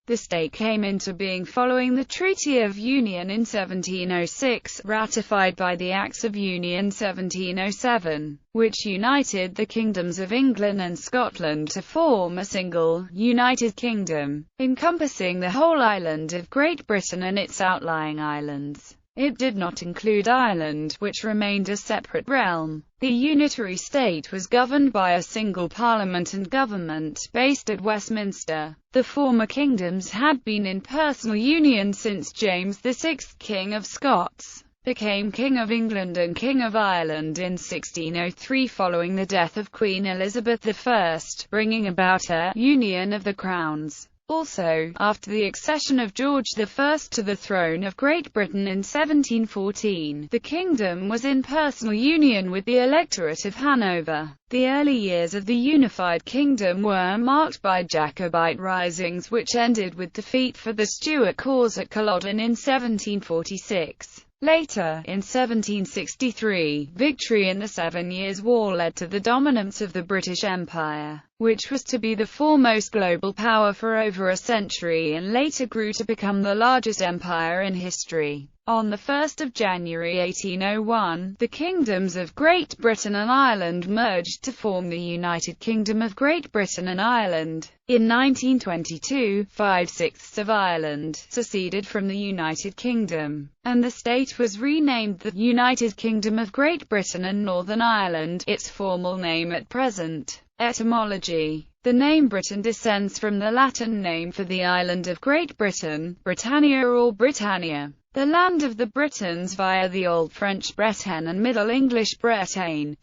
The state came into being following the Treaty of Union in 1706, ratified by the Acts of Union 1707, which united the kingdoms of England and Scotland to form a single, united kingdom, encompassing the whole island of Great Britain and its outlying islands. It did not include Ireland, which remained a separate realm. The unitary state was governed by a single parliament and government, based at Westminster. The former kingdoms had been in personal union since James VI, King of Scots, became King of England and King of Ireland in 1603 following the death of Queen Elizabeth I, bringing about a union of the crowns. Also, after the accession of George I to the throne of Great Britain in 1714, the kingdom was in personal union with the Electorate of Hanover. The early years of the unified kingdom were marked by Jacobite risings which ended with defeat for the Stuart cause at Culloden in 1746. Later, in 1763, victory in the Seven Years' War led to the dominance of the British Empire, which was to be the foremost global power for over a century and later grew to become the largest empire in history. On 1 January 1801, the kingdoms of Great Britain and Ireland merged to form the United Kingdom of Great Britain and Ireland. In 1922, 5/6 of Ireland seceded from the United Kingdom, and the state was renamed the United Kingdom of Great Britain and Northern Ireland, its formal name at present. Etymology. The name Britain descends from the Latin name for the island of Great Britain, Britannia or Britannia, the land of the Britons via the Old French Bretagne and Middle English Bretagne.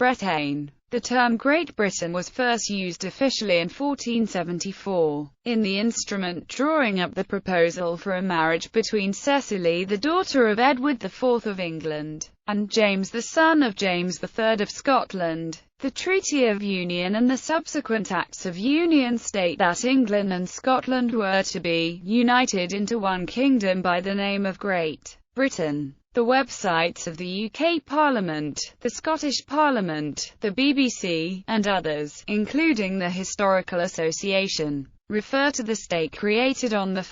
The term Great Britain was first used officially in 1474, in the instrument drawing up the proposal for a marriage between Cecily, the daughter of Edward IV of England, and James, the son of James III of Scotland. The Treaty of Union and the subsequent Acts of Union state that England and Scotland were to be united into one kingdom by the name of Great Britain. The websites of the UK Parliament, the Scottish Parliament, the BBC, and others, including the Historical Association, refer to the state created on 1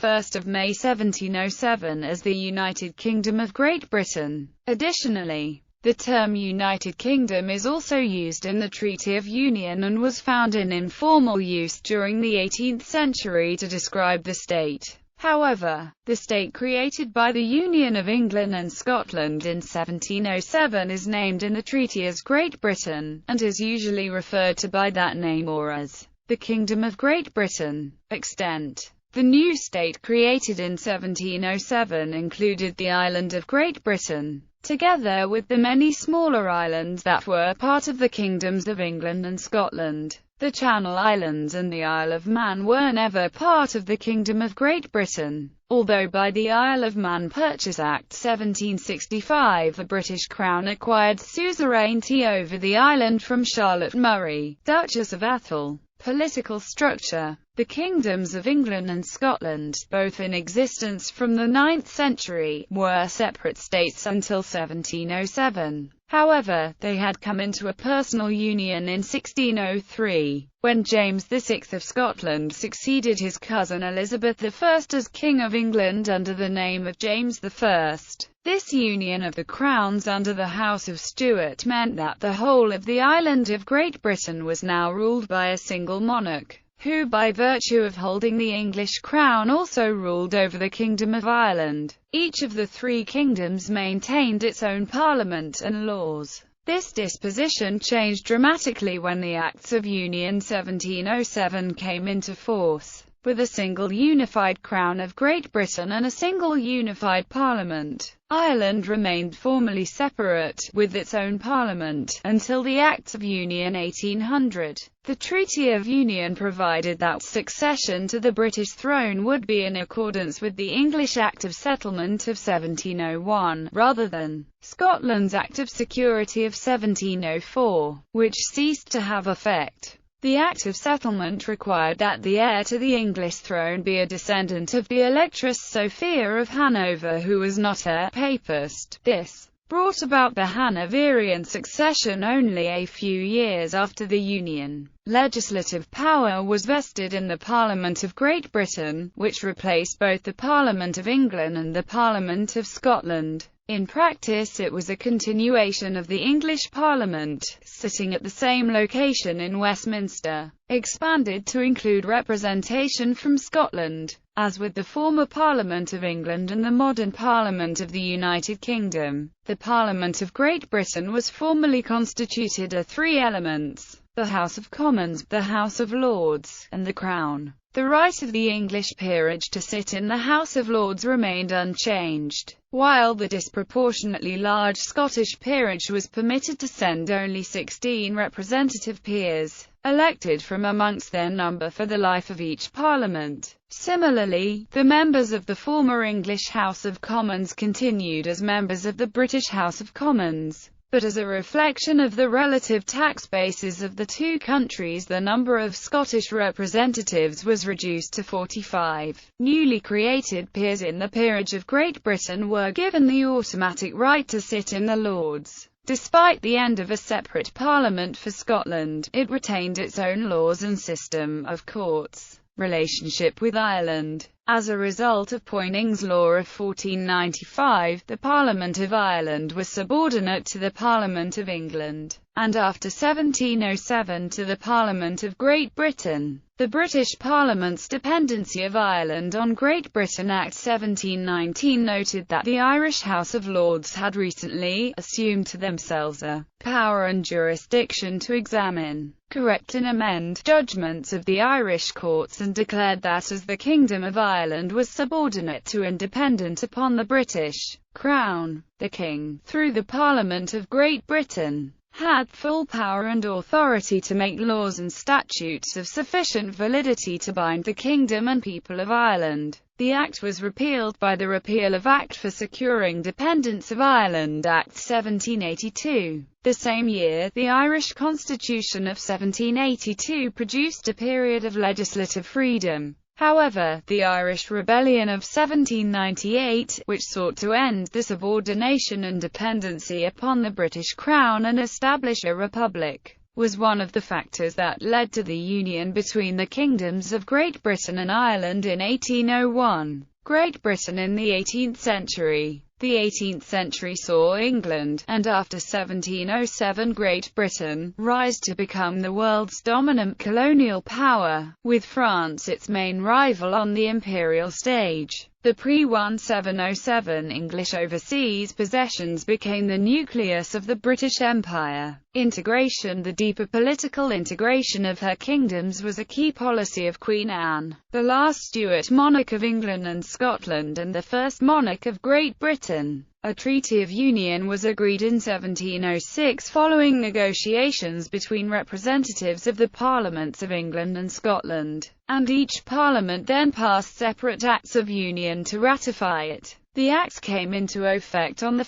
May 1707 as the United Kingdom of Great Britain. Additionally, the term United Kingdom is also used in the Treaty of Union and was found in informal use during the 18th century to describe the state. However, the state created by the Union of England and Scotland in 1707 is named in the treaty as Great Britain, and is usually referred to by that name or as the Kingdom of Great Britain. Extent. The new state created in 1707 included the island of Great Britain, together with the many smaller islands that were part of the kingdoms of England and Scotland. The Channel Islands and the Isle of Man were never part of the Kingdom of Great Britain, although by the Isle of Man Purchase Act 1765 the British Crown acquired suzerainty over the island from Charlotte Murray, Duchess of Atholl. Political structure. The kingdoms of England and Scotland, both in existence from the 9th century, were separate states until 1707. However, they had come into a personal union in 1603, when James VI of Scotland succeeded his cousin Elizabeth I as King of England under the name of James I. This union of the crowns under the House of Stuart meant that the whole of the island of Great Britain was now ruled by a single monarch, who by virtue of holding the English crown also ruled over the Kingdom of Ireland. Each of the three kingdoms maintained its own parliament and laws. This disposition changed dramatically when the Acts of Union 1707 came into force. With a single unified crown of Great Britain and a single unified parliament, Ireland remained formally separate, with its own parliament, until the Acts of Union 1800. The Treaty of Union provided that succession to the British throne would be in accordance with the English Act of Settlement of 1701, rather than Scotland's Act of Security of 1704, which ceased to have effect. The Act of Settlement required that the heir to the English throne be a descendant of the Electress Sophia of Hanover who was not a Papist. This brought about the Hanoverian succession only a few years after the Union. Legislative power was vested in the Parliament of Great Britain, which replaced both the Parliament of England and the Parliament of Scotland. In practice it was a continuation of the English Parliament, sitting at the same location in Westminster, expanded to include representation from Scotland. As with the former Parliament of England and the modern Parliament of the United Kingdom, the Parliament of Great Britain was formally constituted of three elements: the House of Commons, the House of Lords, and the Crown. The right of the English peerage to sit in the House of Lords remained unchanged, while the disproportionately large Scottish peerage was permitted to send only 16 representative peers, elected from amongst their number for the life of each parliament. Similarly, the members of the former English House of Commons continued as members of the British House of Commons. But as a reflection of the relative tax bases of the two countries, the number of Scottish representatives was reduced to 45. Newly created peers in the Peerage of Great Britain were given the automatic right to sit in the Lords. Despite the end of a separate parliament for Scotland, it retained its own laws and system of courts. Relationship with Ireland. As a result of Poyning's Law of 1495, the Parliament of Ireland was subordinate to the Parliament of England, and after 1707 to the Parliament of Great Britain. The British Parliament's dependency of Ireland on Great Britain Act 1719 noted that the Irish House of Lords had recently assumed to themselves a power and jurisdiction to examine, correct and amend judgments of the Irish courts, and declared that as the Kingdom of Ireland was subordinate to and dependent upon the British Crown, the King, through the Parliament of Great Britain, had full power and authority to make laws and statutes of sufficient validity to bind the Kingdom and people of Ireland. The Act was repealed by the Repeal of Act for Securing Dependence of Ireland Act 1782. The same year, the Irish Constitution of 1782 produced a period of legislative freedom. However, the Irish Rebellion of 1798, which sought to end the subordination and dependency upon the British Crown and establish a republic, was one of the factors that led to the union between the kingdoms of Great Britain and Ireland in 1801. Great Britain in the 18th century. The 18th century saw England, and after 1707 Great Britain, rise to become the world's dominant colonial power, with France its main rival on the imperial stage. The pre-1707 English overseas possessions became the nucleus of the British Empire. Integration. The deeper political integration of her kingdoms was a key policy of Queen Anne, the last Stuart monarch of England and Scotland and the first monarch of Great Britain. A treaty of union was agreed in 1706 following negotiations between representatives of the Parliaments of England and Scotland, and each parliament then passed separate acts of union to ratify it. The act came into effect on 1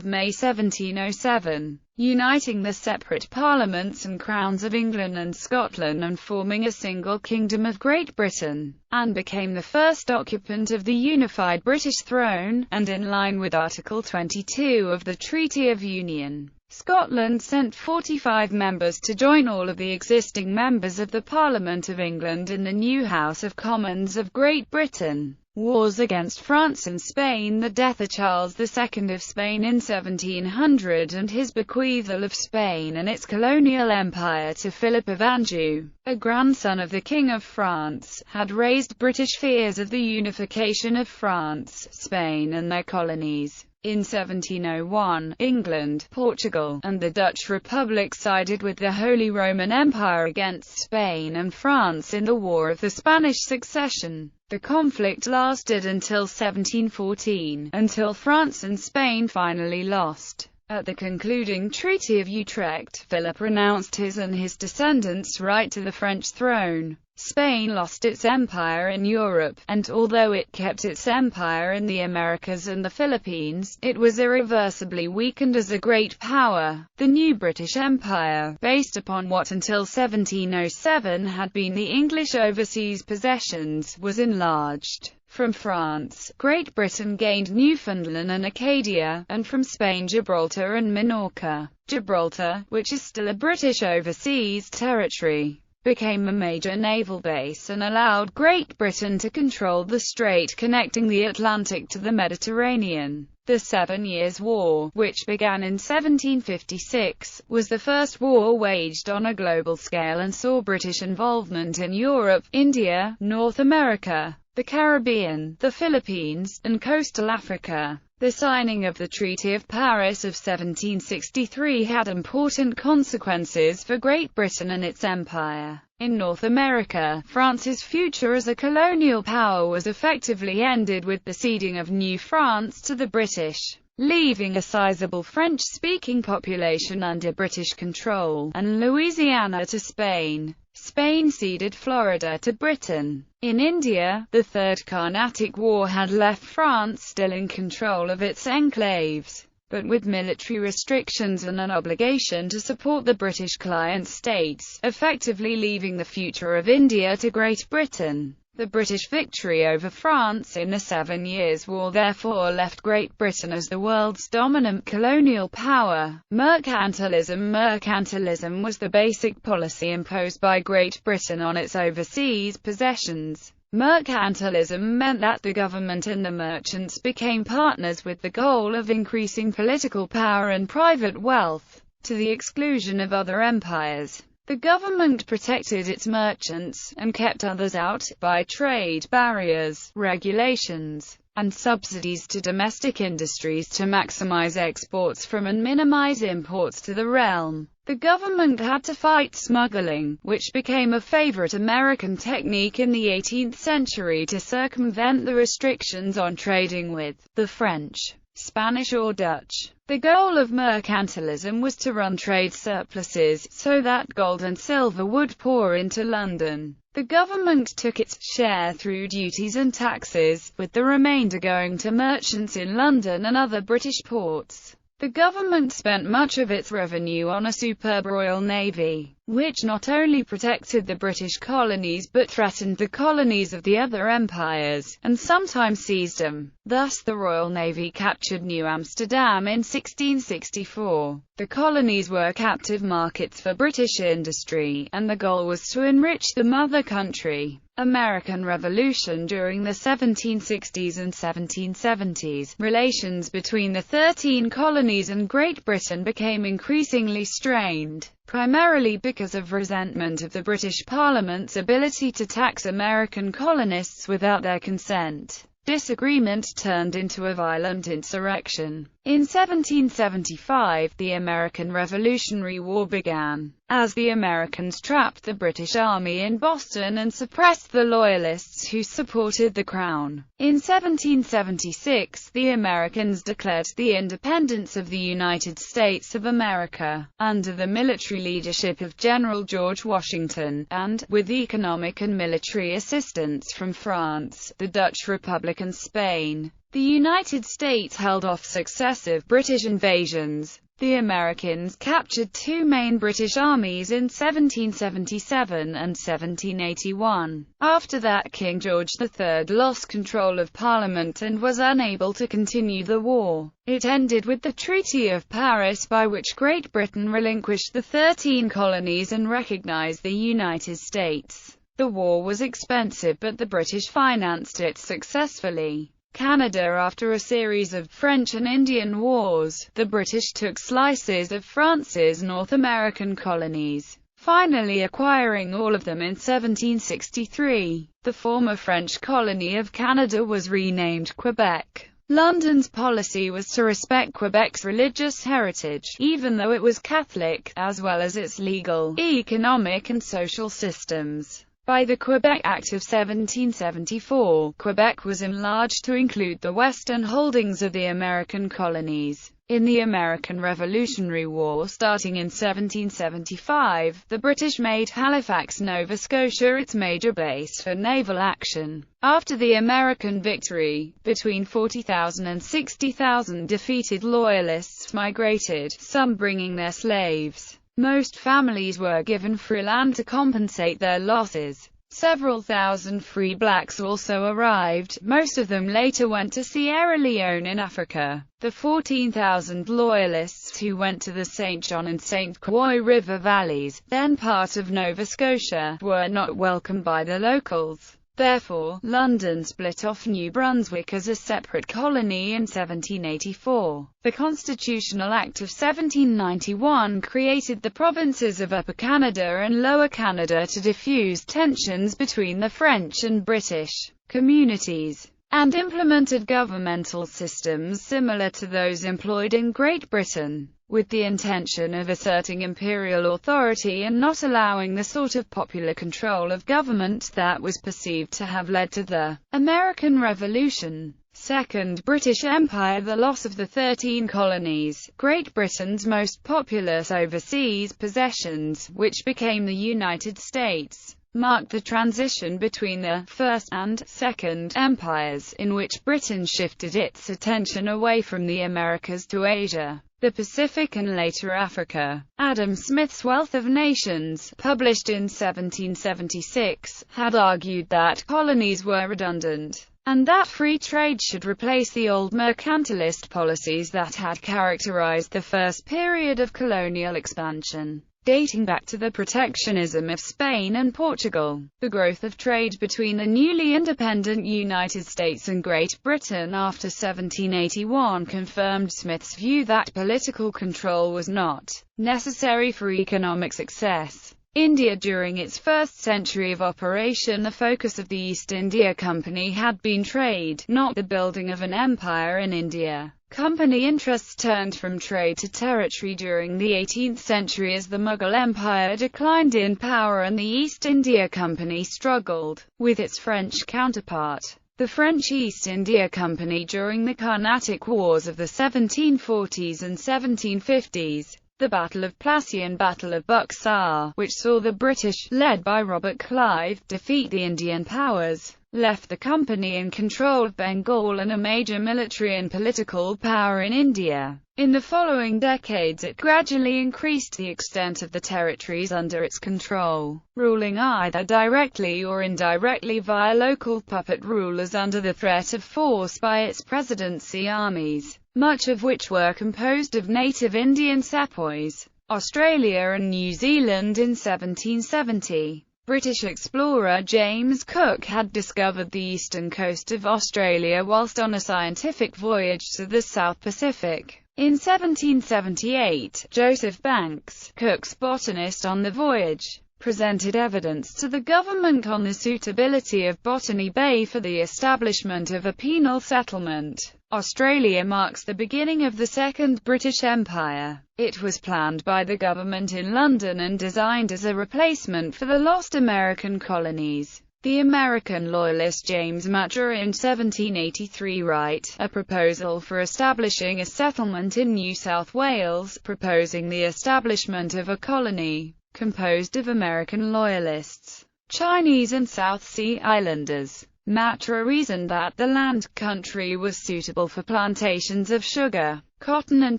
May 1707, uniting the separate parliaments and crowns of England and Scotland and forming a single kingdom of Great Britain, and became the first occupant of the unified British throne, and in line with Article 22 of the Treaty of Union. Scotland sent 45 members to join all of the existing members of the Parliament of England in the new House of Commons of Great Britain. Wars against France and Spain. The death of Charles II of Spain in 1700 and his bequeathal of Spain and its colonial empire to Philip of Anjou, a grandson of the King of France, had raised British fears of the unification of France, Spain and their colonies. In 1701, England, Portugal, and the Dutch Republic sided with the Holy Roman Empire against Spain and France in the War of the Spanish Succession. The conflict lasted until 1714, until France and Spain finally lost. At the concluding Treaty of Utrecht, Philip renounced his and his descendants' right to the French throne. Spain lost its empire in Europe, and although it kept its empire in the Americas and the Philippines, it was irreversibly weakened as a great power. The new British Empire, based upon what until 1707 had been the English overseas possessions, was enlarged. From France, Great Britain gained Newfoundland and Acadia, and from Spain Gibraltar and Minorca. Gibraltar, which is still a British overseas territory, became a major naval base and allowed Great Britain to control the strait connecting the Atlantic to the Mediterranean. The 7 Years' War, which began in 1756, was the first war waged on a global scale and saw British involvement in Europe, India, North America, the Caribbean, the Philippines, and coastal Africa. The signing of the Treaty of Paris of 1763 had important consequences for Great Britain and its empire. In North America, France's future as a colonial power was effectively ended with the ceding of New France to the British, leaving a sizable French-speaking population under British control, and Louisiana to Spain. Spain ceded Florida to Britain. In India, the Third Carnatic War had left France still in control of its enclaves, but with military restrictions and an obligation to support the British client states, effectively leaving the future of India to Great Britain. The British victory over France in the 7 Years' War therefore left Great Britain as the world's dominant colonial power. Mercantilism was the basic policy imposed by Great Britain on its overseas possessions. Mercantilism meant that the government and the merchants became partners with the goal of increasing political power and private wealth, to the exclusion of other empires. The government protected its merchants, and kept others out, by trade barriers, regulations, and subsidies to domestic industries to maximize exports from and minimize imports to the realm. The government had to fight smuggling, which became a favorite American technique in the 18th century to circumvent the restrictions on trading with the French, Spanish or Dutch. The goal of mercantilism was to run trade surpluses, so that gold and silver would pour into London. The government took its share through duties and taxes, with the remainder going to merchants in London and other British ports. The government spent much of its revenue on a superb Royal Navy, which not only protected the British colonies but threatened the colonies of the other empires, and sometimes seized them. Thus the Royal Navy captured New Amsterdam in 1664. The colonies were captive markets for British industry, and the goal was to enrich the mother country. American Revolution. During the 1760s and 1770s, relations between the 13 colonies and Great Britain became increasingly strained, primarily because of resentment of the British Parliament's ability to tax American colonists without their consent. Disagreement turned into a violent insurrection. In 1775, the American Revolutionary War began, as the Americans trapped the British Army in Boston and suppressed the Loyalists who supported the Crown. In 1776, the Americans declared the independence of the United States of America, under the military leadership of General George Washington, and, with economic and military assistance from France, the Dutch Republic and Spain. The United States held off successive British invasions. The Americans captured two main British armies in 1777 and 1781. After that, King George III lost control of Parliament and was unable to continue the war. It ended with the Treaty of Paris, by which Great Britain relinquished the 13 colonies and recognized the United States. The war was expensive, but the British financed it successfully. Canada. After a series of French and Indian wars, the British took slices of France's North American colonies, finally acquiring all of them in 1763. The former French colony of Canada was renamed Quebec. London's policy was to respect Quebec's religious heritage, even though it was Catholic, as well as its legal, economic and social systems. By the Quebec Act of 1774, Quebec was enlarged to include the western holdings of the American colonies. In the American Revolutionary War starting in 1775, the British made Halifax, Nova Scotia its major base for naval action. After the American victory, between 40,000 and 60,000 defeated Loyalists migrated, some bringing their slaves. Most families were given free land to compensate their losses. Several thousand free blacks also arrived, most of them later went to Sierra Leone in Africa. The 14,000 Loyalists who went to the St. John and St. Croix River valleys, then part of Nova Scotia, were not welcomed by the locals. Therefore, London split off New Brunswick as a separate colony in 1784. The Constitutional Act of 1791 created the provinces of Upper Canada and Lower Canada to diffuse tensions between the French and British communities, and implemented governmental systems similar to those employed in Great Britain, with the intention of asserting imperial authority and not allowing the sort of popular control of government that was perceived to have led to the American Revolution. Second British Empire. The loss of the 13 colonies, Great Britain's most populous overseas possessions, which became the United States, marked the transition between the First and Second Empires, in which Britain shifted its attention away from the Americas to Asia, the Pacific and later Africa. Adam Smith's Wealth of Nations, published in 1776, had argued that colonies were redundant, and that free trade should replace the old mercantilist policies that had characterized the first period of colonial expansion, dating back to the protectionism of Spain and Portugal. The growth of trade between the newly independent United States and Great Britain after 1781 confirmed Smith's view that political control was not necessary for economic success. India. During its first century of operation, the focus of the East India Company had been trade, not the building of an empire in India. Company interests turned from trade to territory during the 18th century as the Mughal Empire declined in power and the East India Company struggled with its French counterpart, the French East India Company, during the Carnatic Wars of the 1740s and 1750s. The Battle of Plassey and Battle of Buxar, which saw the British, led by Robert Clive, defeat the Indian powers, left the company in control of Bengal and a major military and political power in India. In the following decades it gradually increased the extent of the territories under its control, ruling either directly or indirectly via local puppet rulers under the threat of force by its presidency armies, much of which were composed of native Indian sepoys. Australia and New Zealand. In 1770, British explorer James Cook had discovered the eastern coast of Australia whilst on a scientific voyage to the South Pacific. In 1778, Joseph Banks, Cook's botanist on the voyage, presented evidence to the government on the suitability of Botany Bay for the establishment of a penal settlement. Australia marks the beginning of the Second British Empire. It was planned by the government in London and designed as a replacement for the lost American colonies. The American loyalist James Matra in 1783 wrote a proposal for establishing a settlement in New South Wales, proposing the establishment of a colony composed of American loyalists, Chinese and South Sea Islanders. Matra reasoned that the land country was suitable for plantations of sugar, cotton and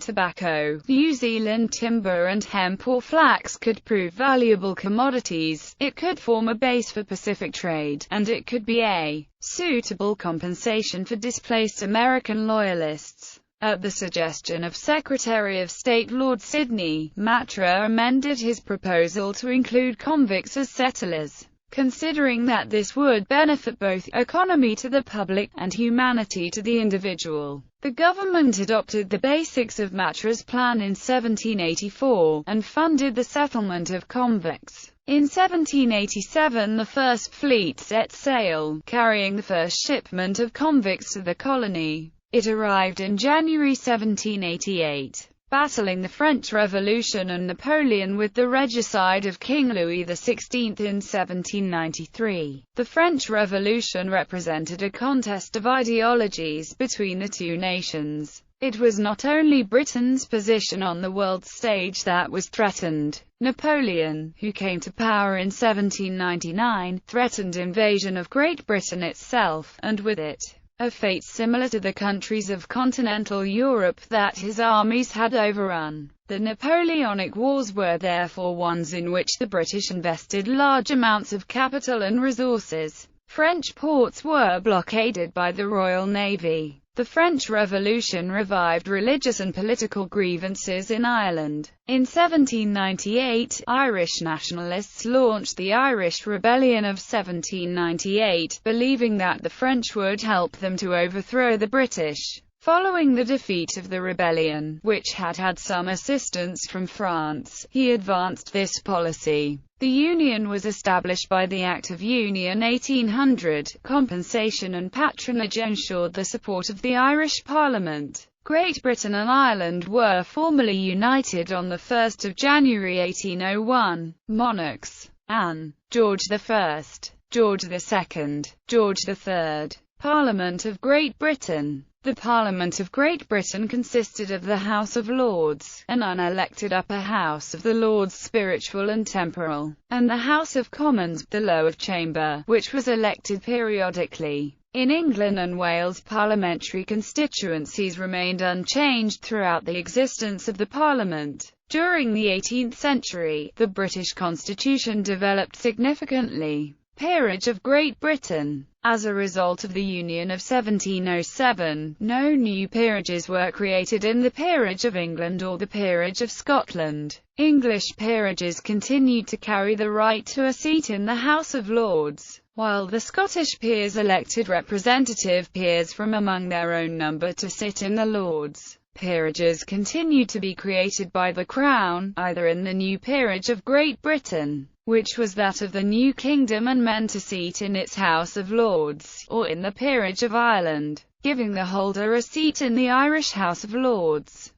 tobacco. New Zealand timber and hemp or flax could prove valuable commodities, it could form a base for Pacific trade, and it could be a suitable compensation for displaced American loyalists. At the suggestion of Secretary of State Lord Sydney, Matra amended his proposal to include convicts as settlers, considering that this would benefit both economy to the public and humanity to the individual. The government adopted the basics of Matra's plan in 1784, and funded the settlement of convicts. In 1787 the first fleet set sail, carrying the first shipment of convicts to the colony. It arrived in January 1788. battling the French Revolution and Napoleon with the regicide of King Louis XVI in 1793. The French Revolution represented a contest of ideologies between the two nations. It was not only Britain's position on the world stage that was threatened. Napoleon, who came to power in 1799, threatened invasion of Great Britain itself, and with it, a fate similar to the countries of continental Europe that his armies had overrun. The Napoleonic Wars were therefore ones in which the British invested large amounts of capital and resources. French ports were blockaded by the Royal Navy. The French Revolution revived religious and political grievances in Ireland. In 1798, Irish nationalists launched the Irish Rebellion of 1798, believing that the French would help them to overthrow the British. Following the defeat of the rebellion, which had had some assistance from France, he advanced this policy. The Union was established by the Act of Union 1800. Compensation and patronage ensured the support of the Irish Parliament. Great Britain and Ireland were formally united on 1 January 1801. Monarchs: Anne, George I, George II, George III. Parliament of Great Britain. The Parliament of Great Britain consisted of the House of Lords, an unelected upper house of the Lords spiritual and temporal, and the House of Commons, the lower chamber, which was elected periodically. In England and Wales, parliamentary constituencies remained unchanged throughout the existence of the Parliament. During the 18th century, the British Constitution developed significantly. Peerage of Great Britain. As a result of the Union of 1707, no new peerages were created in the Peerage of England or the Peerage of Scotland. English peerages continued to carry the right to a seat in the House of Lords, while the Scottish peers elected representative peers from among their own number to sit in the Lords. Peerages continued to be created by the Crown, either in the new Peerage of Great Britain, which was that of the new kingdom and meant a seat in its House of Lords, or in the Peerage of Ireland, giving the holder a seat in the Irish House of Lords.